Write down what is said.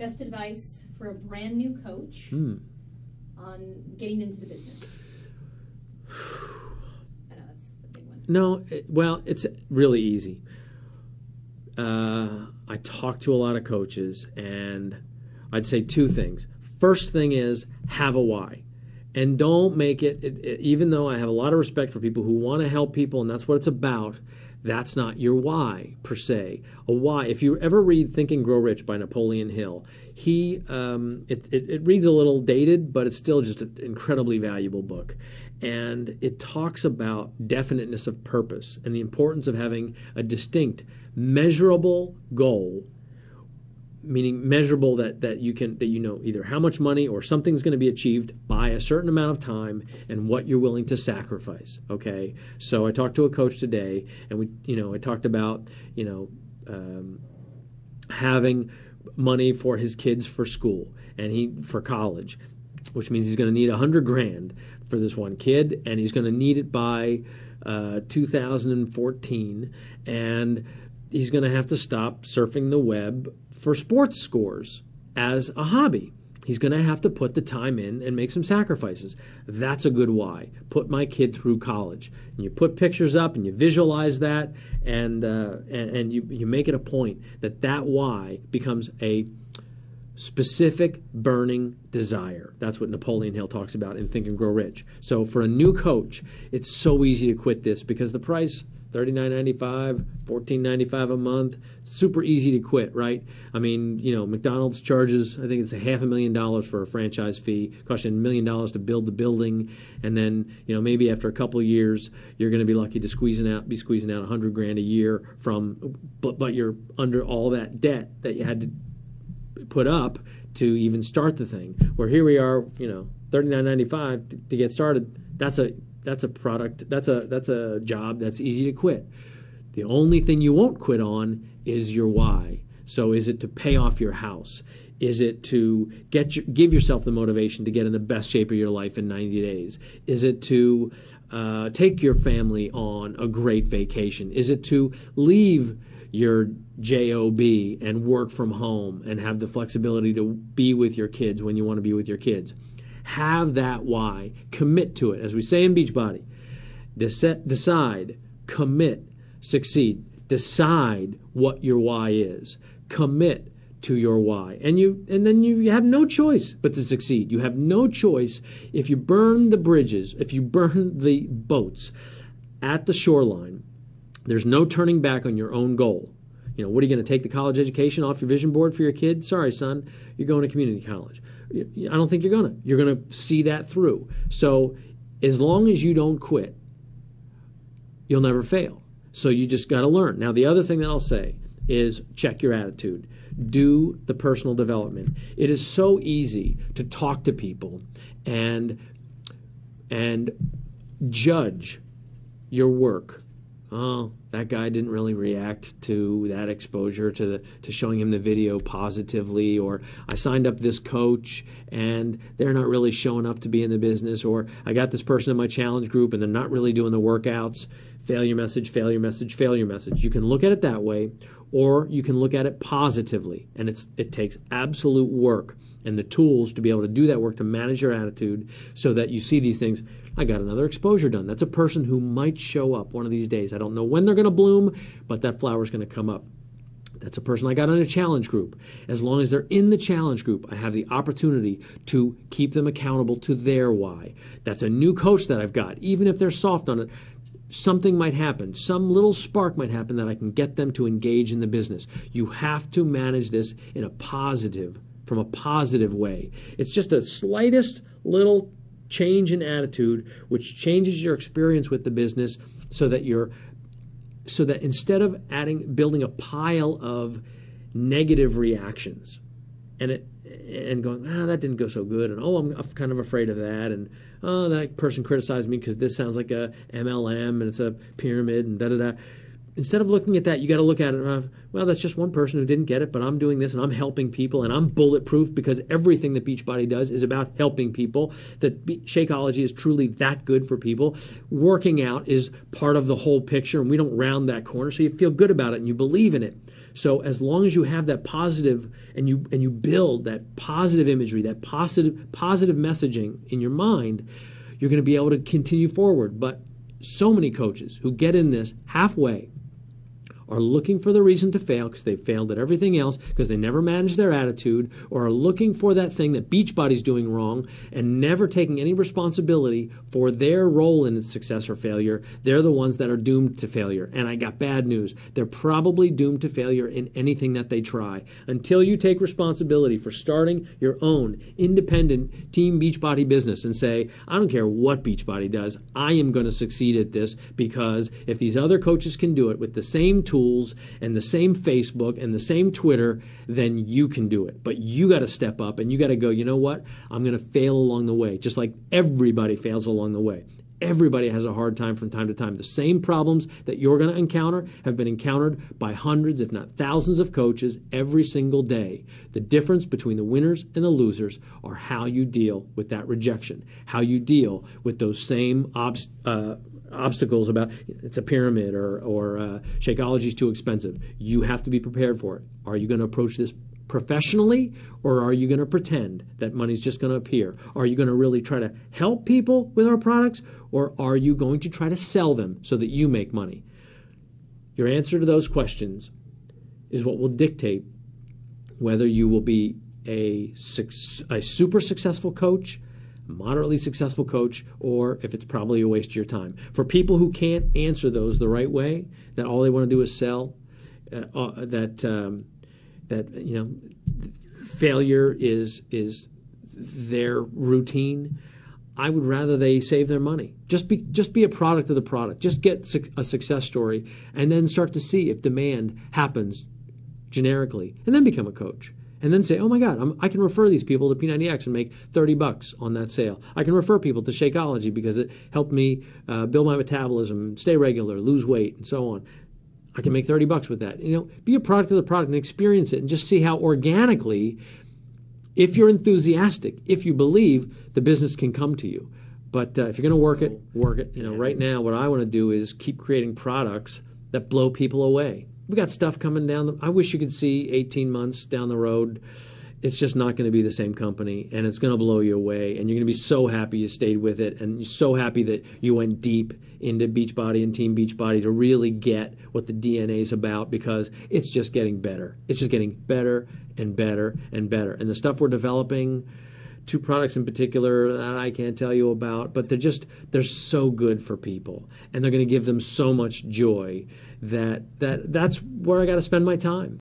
best advice for a brand new coach on getting into the business? I know that's a big one. No, well, it's really easy. I talk to a lot of coaches, and I'd say two things. First thing is have a why. And don't make it, even though I have a lot of respect for people who want to help people, and that's what it's about, that's not your why, per se. A why, if you ever read Think and Grow Rich by Napoleon Hill, it reads a little dated, but it's still just an incredibly valuable book. And it talks about definiteness of purpose and the importance of having a distinct, measurable goal, meaning measurable that you know either how much money or something's going to be achieved by a certain amount of time and what you're willing to sacrifice. Okay, so I talked to a coach today, and I talked about having money for his kids for school and for college, which means he's going to need $100,000 for this one kid, and he's going to need it by 2014, and he's going to have to stop surfing the web for sports scores as a hobby. He's going to have to put the time in and make some sacrifices. That's a good why. Put my kid through college. And you put pictures up and you visualize that, and you make it a point that why becomes a specific burning desire. That's what Napoleon Hill talks about in Think and Grow Rich. So for a new coach, it's so easy to quit this because the price, $39.95, $14.95 a month, super easy to quit, right? I mean, McDonald's charges, I think it's $500,000 for a franchise fee, costs you $1 million to build the building, and then, maybe after a couple of years, you're going to be lucky to be squeezing out $100,000 a year but you're under all that debt that you had to put up to even start the thing. Where here we are, $39.95 to get started. That's a product. That's a job that's easy to quit. The only thing you won't quit on is your why. So is it to pay off your house? Is it to give yourself the motivation to get in the best shape of your life in 90 days? Is it to take your family on a great vacation? Is it to leave your job and work from home and have the flexibility to be with your kids when you want to be with your kids? Have that why. Commit to it. As we say in Beachbody, decide, commit, succeed. Decide what your why is. Commit to your why. And then you have no choice but to succeed. You have no choice if you burn the bridges, if you burn the boats at the shoreline. There's no turning back on your own goal. What are you going to take the college education off your vision board for your kid? Sorry, son, you're going to community college. I don't think you're going to. You're going to see that through. So as long as you don't quit, you'll never fail. So you just got to learn. Now, the other thing that I'll say is check your attitude. Do the personal development. It is so easy to talk to people and judge your work. Oh, that guy didn't really react to that exposure, to showing him the video positively, or I signed up this coach and they're not really showing up to be in the business, or I got this person in my challenge group and they're not really doing the workouts. Failure message, failure message, failure message. You can look at it that way, or you can look at it positively, and it takes absolute work and the tools to be able to do that work, to manage your attitude so that you see these things. I got another exposure done. That's a person who might show up one of these days. I don't know when they're going to bloom, but that flower's going to come up. That's a person I got in a challenge group. As long as they're in the challenge group, I have the opportunity to keep them accountable to their why. That's a new coach that I've got. Even if they're soft on it, something might happen. Some little spark might happen that I can get them to engage in the business. You have to manage this in from a positive way. It's just the slightest little change in attitude which changes your experience with the business, so that instead of building a pile of negative reactions and going, that didn't go so good, and I'm kind of afraid of that, and that person criticized me because this sounds like a MLM and it's a pyramid and da-da-da. Instead of looking at that, you got to look at it, that's just one person who didn't get it, but I'm doing this and I'm helping people and I'm bulletproof because everything that Beachbody does is about helping people. That Shakeology is truly that good for people. Working out is part of the whole picture, and we don't round that corner, so you feel good about it and you believe in it. So as long as you have that positive and you build that positive imagery, that positive messaging in your mind, you're going to be able to continue forward. But so many coaches who get in this halfway are looking for the reason to fail because they failed at everything else, because they never managed their attitude, or are looking for that thing that Beachbody's doing wrong and never taking any responsibility for their role in its success or failure. They're the ones that are doomed to failure. And I got bad news. They're probably doomed to failure in anything that they try. Until you take responsibility for starting your own independent Team Beachbody business and say, I don't care what Beachbody does, I am going to succeed at this, because if these other coaches can do it with the same tools and the same Facebook and the same Twitter, then you can do it. But you got to step up and you got to go, you know what? I'm going to fail along the way, just like everybody fails along the way. Everybody has a hard time from time to time. The same problems that you're going to encounter have been encountered by hundreds, if not thousands, of coaches every single day. The difference between the winners and the losers are how you deal with that rejection, how you deal with those same obstacles about it's a pyramid or Shakeology is too expensive. You have to be prepared for it. Are you going to approach this professionally, or are you going to pretend that money's just going to appear? Are you going to really try to help people with our products, or are you going to try to sell them so that you make money? Your answer to those questions is what will dictate whether you will be a super successful coach, moderately successful coach, or if it's probably a waste of your time. For people who can't answer those the right way, that all they want to do is sell, failure is their routine, I would rather they save their money. Just be a product of the product. Just get a success story and then start to see if demand happens generically, and then become a coach. And then say, oh my God, I can refer these people to P90X and make $30 on that sale. I can refer people to Shakeology because it helped me build my metabolism, stay regular, lose weight, and so on. I can make $30 with that. Be a product of the product and experience it, and just see how organically, if you're enthusiastic, if you believe, the business can come to you. But if you're going to work it, work it. Right now, what I want to do is keep creating products that blow people away. We got stuff coming down. I wish you could see 18 months down the road. It's just not going to be the same company, and it's going to blow you away, and you're going to be so happy you stayed with it, and you're so happy that you went deep into Beachbody and Team Beachbody to really get what the DNA is about, because it's just getting better. It's just getting better and better and better. And the stuff we're developing, 2 products in particular that I can't tell you about, but they're so good for people, and they're going to give them so much joy that's where I got to spend my time.